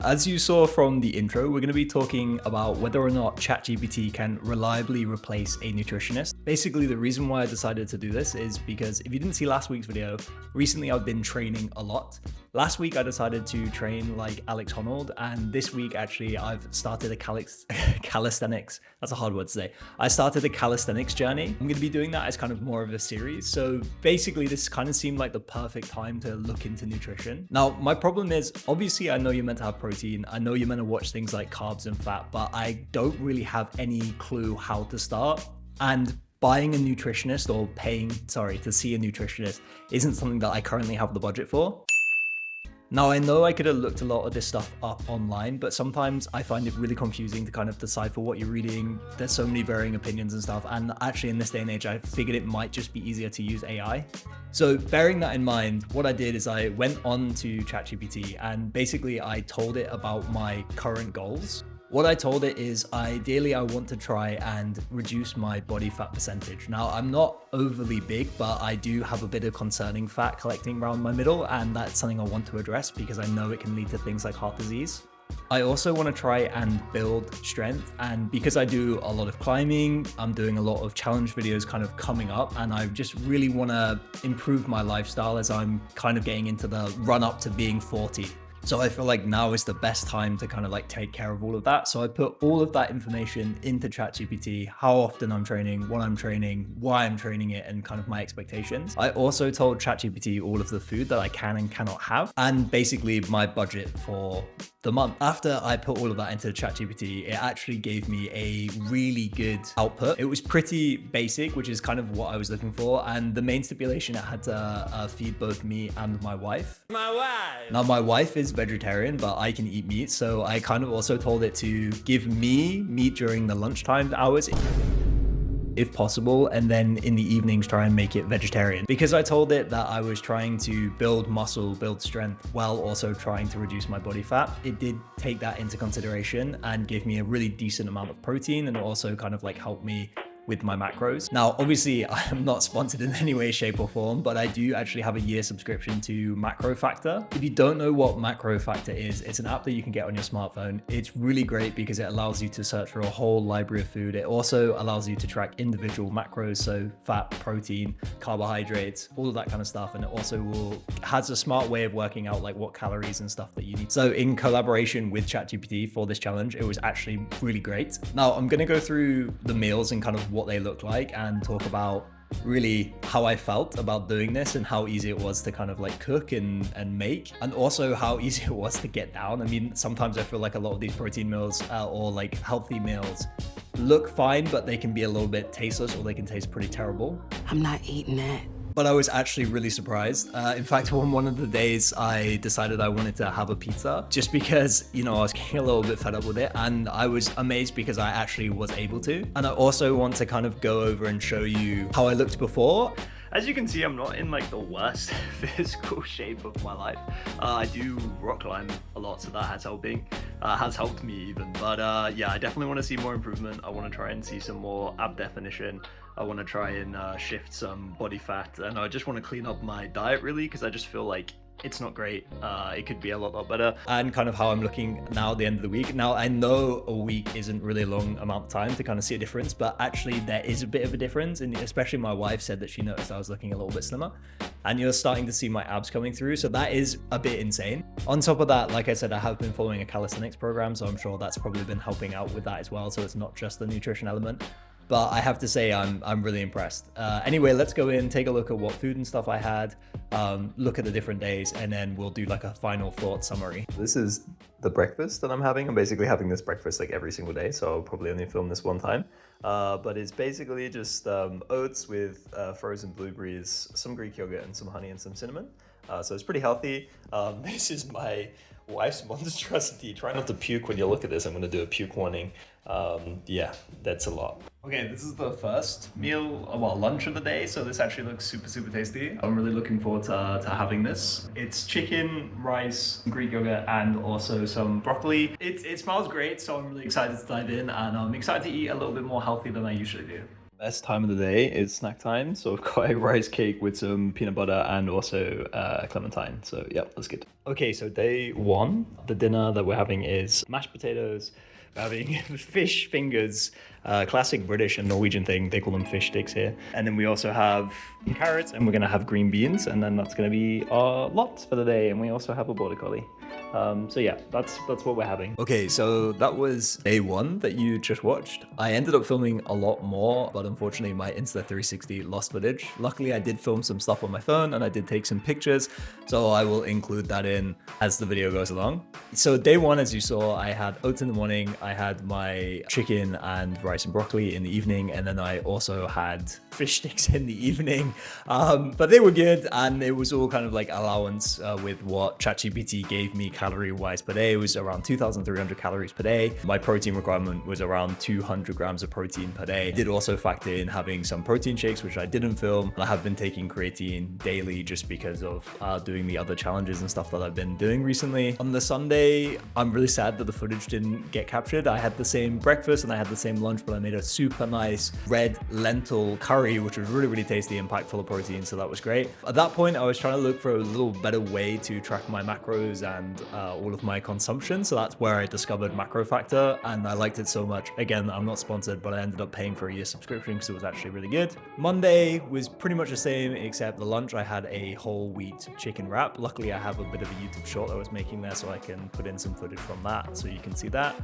As you saw from the intro, we're going to be talking about whether or not ChatGPT can reliably replace a nutritionist. Basically, the reason why I decided to do this is because if you didn't see last week's video, recently I've been training a lot. Last week I decided to train like Alex Honnold, and this week actually I've started a calisthenics, that's a hard word to say. I started a calisthenics journey. I'm going to be doing that as kind of more of a series. So basically this kind of seemed like the perfect time to look into nutrition. Now, my problem is, obviously I know you're meant to have protein. I know you're meant to watch things like carbs and fat, but I don't really have any clue how to start. And buying a nutritionist or paying, to see a nutritionist isn't something that I currently have the budget for. Now, I know I could have looked a lot of this stuff up online, but sometimes I find it really confusing to kind of decipher what you're reading. There's so many varying opinions and stuff. And actually in this day and age, I figured it might just be easier to use AI. So bearing that in mind, what I did is I went on to ChatGPT and basically I told it about my current goals. What I told it is ideally I want to try and reduce my body fat percentage. Now, I'm not overly big, but I do have a bit of concerning fat collecting around my middle, and that's something I want to address because I know it can lead to things like heart disease. I also want to try and build strength, and because I do a lot of climbing, I'm doing a lot of challenge videos kind of coming up, and I just really want to improve my lifestyle as I'm kind of getting into the run up to being 40. So I feel like now is the best time to kind of like take care of all of that. So I put all of that information into ChatGPT, how often I'm training, what I'm training, why I'm training it, and kind of my expectations. I also told ChatGPT all of the food that I can and cannot have, and basically my budget for the month. After I put all of that into ChatGPT, it actually gave me a really good output. It was pretty basic, which is kind of what I was looking for. And the main stipulation, it had to feed both me and my wife. Now, my wife is vegetarian, but I can eat meat. So I kind of also told it to give me meat during the lunchtime hours, if possible, and then in the evenings try and make it vegetarian. Because I told it that I was trying to build muscle, build strength, while also trying to reduce my body fat, it did take that into consideration and gave me a really decent amount of protein, and also kind of like helped me with my macros. Now, obviously I am not sponsored in any way, shape or form, but I do actually have a year subscription to MacroFactor. If you don't know what MacroFactor is, it's an app that you can get on your smartphone. It's really great because it allows you to search for a whole library of food. It also allows you to track individual macros, so fat, protein, carbohydrates, all of that kind of stuff. And it also has a smart way of working out like what calories and stuff that you need. So in collaboration with ChatGPT for this challenge, it was actually really great. Now I'm gonna go through the meals and kind of what they look like and talk about really how I felt about doing this and how easy it was to kind of like cook and make, and also how easy it was to get down. I mean, sometimes I feel like a lot of these protein meals or like healthy meals look fine, but they can be a little bit tasteless or they can taste pretty terrible. I'm not eating that. But I was actually really surprised. In fact, on one of the days I decided I wanted to have a pizza just because, you know, I was getting a little bit fed up with it, and I was amazed because I actually was able to. And I also want to kind of go over and show you how I looked before. As you can see, I'm not in like the worst physical shape of my life. I do rock climb a lot, so that has helped me even. But yeah, I definitely want to see more improvement. I want to try and see some more ab definition. I want to try and shift some body fat, and I just want to clean up my diet really, because I just feel like it's not great. It could be a lot better. And kind of how I'm looking now at the end of the week. Now, I know a week isn't really a long amount of time to kind of see a difference, but actually there is a bit of a difference. And especially my wife said that she noticed I was looking a little bit slimmer, and you're starting to see my abs coming through. So that is a bit insane. On top of that, like I said, I have been following a calisthenics program, so I'm sure that's probably been helping out with that as well. So it's not just the nutrition element. But I have to say I'm really impressed. Anyway, let's go in, take a look at what food and stuff I had, look at the different days, and then we'll do like a final thought summary. This is the breakfast that I'm having. I'm basically having this breakfast like every single day, so I'll probably only film this one time. But it's basically just oats with frozen blueberries, some Greek yogurt, and some honey and some cinnamon. So it's pretty healthy. This is my wife's monstrosity. Try not to puke when you look at this. I'm gonna do a puke warning. Yeah, that's a lot. Okay, this is the first meal, well, lunch of the day. So this actually looks super tasty. I'm really looking forward to having this. It's chicken, rice, Greek yogurt, and also some broccoli. It smells great, so I'm really excited to dive in, and I'm excited to eat a little bit more healthy than I usually do. Best time of the day is snack time. So I've got a rice cake with some peanut butter and also clementine. So yeah, that's good. Okay, so day one, the dinner that we're having is mashed potatoes. We're having fish fingers, classic British and Norwegian thing. They call them fish sticks here. And then we also have carrots, and we're gonna have green beans, and then that's gonna be our lot for the day. And we also have a border collie. So yeah, that's what we're having. Okay, so that was day one that you just watched. I ended up filming a lot more, but unfortunately my Insta360 lost footage. Luckily I did film some stuff on my phone and I did take some pictures, so I will include that in as the video goes along. So day one, as you saw, I had oats in the morning, I had my chicken and rice and broccoli in the evening, and then I also had fish sticks in the evening. But they were good, and it was all kind of like allowance with what ChatGPT gave me calorie wise per day. It was around 2,300 calories per day. My protein requirement was around 200 grams of protein per day. I did also factor in having some protein shakes, which I didn't film. I have been taking creatine daily just because of doing the other challenges and stuff that I've been doing recently. On the Sunday, I'm really sad that the footage didn't get captured. I had the same breakfast and I had the same lunch, but I made a super nice red lentil curry, which was really, really tasty and packed full of protein. So that was great. At that point, I was trying to look for a little better way to track my macros and all of my consumption. So that's where I discovered MacroFactor, and I liked it so much. Again, I'm not sponsored, but I ended up paying for a year subscription because it was actually really good. Monday was pretty much the same, except the lunch I had a whole wheat chicken wrap. Luckily, I have a bit of a YouTube short I was making there, so I can put in some footage from that so you can see that.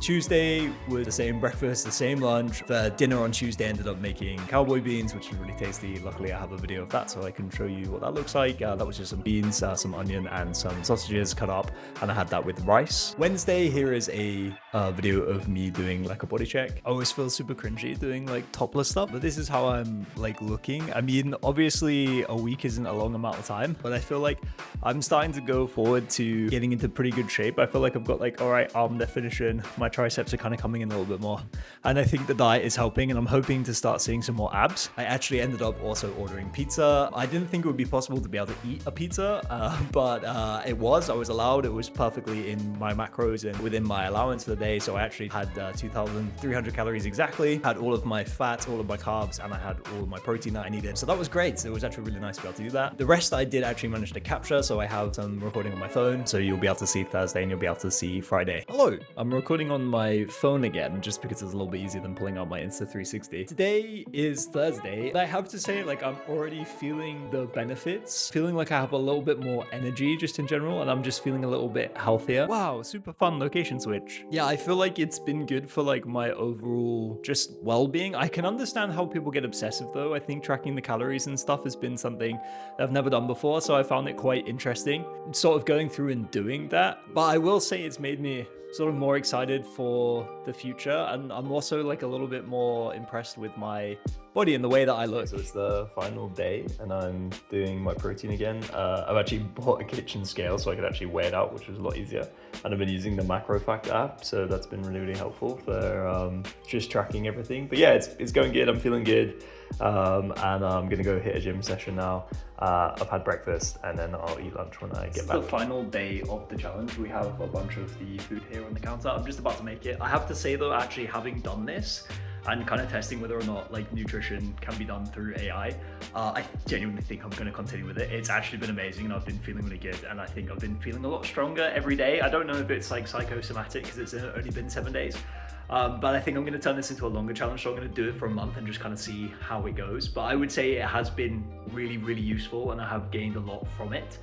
Tuesday was the same breakfast, the same lunch. The dinner on Tuesday ended up making cowboy beans, which is really tasty. Luckily, I have a video of that so I can show you what that looks like. That was just some beans, some onion, and some sausages cut up, and I had that with rice. Wednesday, here is a video of me doing like a body check. I always feel super cringy doing like topless stuff, but this is how I'm like looking. I mean, obviously a week isn't a long amount of time, but I feel like I'm starting to go forward to getting into pretty good shape. I feel like I've got like, all right, arm definition. My triceps are kind of coming in a little bit more. And I think the diet is helping, and I'm hoping to start seeing some more abs. I actually ended up also ordering pizza. I didn't think it would be possible to be able to eat a pizza, but I was allowed. It was perfectly in my macros and within my allowance for the day. So I actually had 2,300 calories exactly, had all of my fats, all of my carbs, and I had all of my protein that I needed. So that was great. So it was actually really nice to be able to do that. The rest I did actually manage to capture. So I have some recording on my phone. So you'll be able to see Thursday and you'll be able to see Friday. Hello, I'm recording on my phone again, just because it's a little bit easier than pulling out my Insta360. Today is Thursday. I have to say, like, I'm already feeling the benefits, feeling like I have a little bit more energy just in general, and I'm just feeling a little bit healthier. Wow, super fun location switch. Yeah, I feel like it's been good for like my overall just well-being. I can understand how people get obsessive though. I think tracking the calories and stuff has been something that I've never done before, so I found it quite interesting, sort of going through and doing that. But I will say it's made me sort of more excited for the future, and I'm also like a little bit more impressed with my body and the way that I look. So it's the final day and I'm doing my protein again. I've actually bought a kitchen scale so I could actually weigh it out, which was a lot easier, and I've been using the MacroFactor app, so that's been really, really helpful for just tracking everything. But yeah, it's going good. I'm feeling good, and I'm gonna go hit a gym session now. I've had breakfast and then I'll eat lunch when I get back. It's the final day of the challenge. We have a bunch of the food here on the counter. I'm just about to make it. I have to say though, actually having done this and kind of testing whether or not like nutrition can be done through AI, I genuinely think I'm going to continue with it. It's actually been amazing and I've been feeling really good, and I think I've been feeling a lot stronger every day. I don't know if it's like psychosomatic because it's only been 7 days. But I think I'm going to turn this into a longer challenge, so I'm going to do it for a month and just kind of see how it goes. But I would say it has been really, really useful and I have gained a lot from it.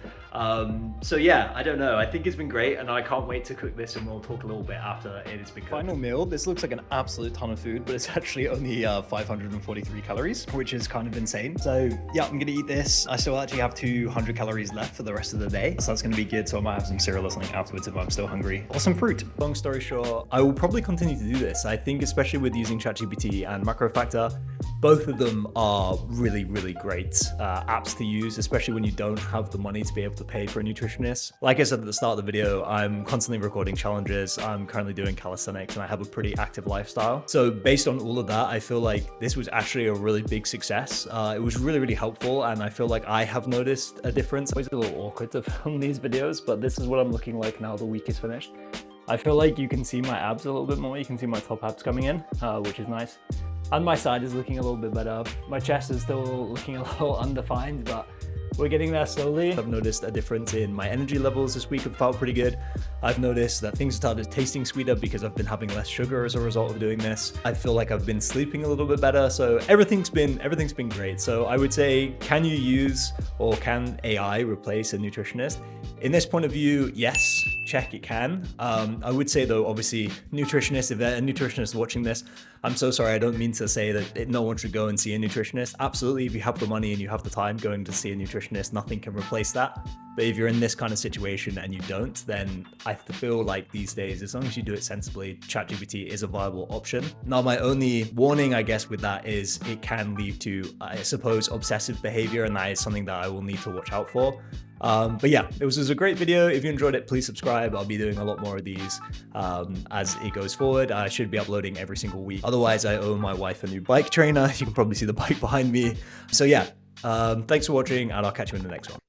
So yeah, I don't know. I think it's been great and I can't wait to cook this, and we'll talk a little bit after it has been cooked. Final meal. This looks like an absolute ton of food, but it's actually only 543 calories, which is kind of insane. So yeah, I'm going to eat this. I still actually have 200 calories left for the rest of the day, so that's going to be good. So I might have some cereal or something afterwards if I'm still hungry, or some fruit. Long story short, I will probably continue to do this. I think especially with using ChatGPT and MacroFactor, both of them are really, really great apps to use, especially when you don't have the money to be able to pay for a nutritionist. Like I said at the start of the video, I'm constantly recording challenges. I'm currently doing calisthenics and I have a pretty active lifestyle. So based on all of that, I feel like this was actually a really big success. It was really, really helpful, and I feel like I have noticed a difference. It's always a little awkward to film these videos, but this is what I'm looking like now the week is finished. I feel like you can see my abs a little bit more. You can see my top abs coming in, which is nice. And my side is looking a little bit better. My chest is still looking a little undefined, but we're getting there slowly. I've noticed a difference in my energy levels this week. Have felt pretty good. I've noticed that things started tasting sweeter because I've been having less sugar as a result of doing this. I feel like I've been sleeping a little bit better. So everything's been great. So I would say, can you use or can AI replace a nutritionist? In this point of view, yes, check it can. I would say though, obviously, nutritionists, if a nutritionist is watching this, I'm so sorry, I don't mean to say that no one should go and see a nutritionist. Absolutely, if you have the money and you have the time going to see a nutritionist, nothing can replace that. But if you're in this kind of situation and you don't, then I feel like these days, as long as you do it sensibly, ChatGPT is a viable option. Now, my only warning, I guess, with that is it can lead to, I suppose, obsessive behavior, and that is something that I will need to watch out for. But yeah, it was a great video. If you enjoyed it, please subscribe. I'll be doing a lot more of these as it goes forward. I should be uploading every single week. Otherwise, I owe my wife a new bike trainer. You can probably see the bike behind me. So yeah, thanks for watching, and I'll catch you in the next one.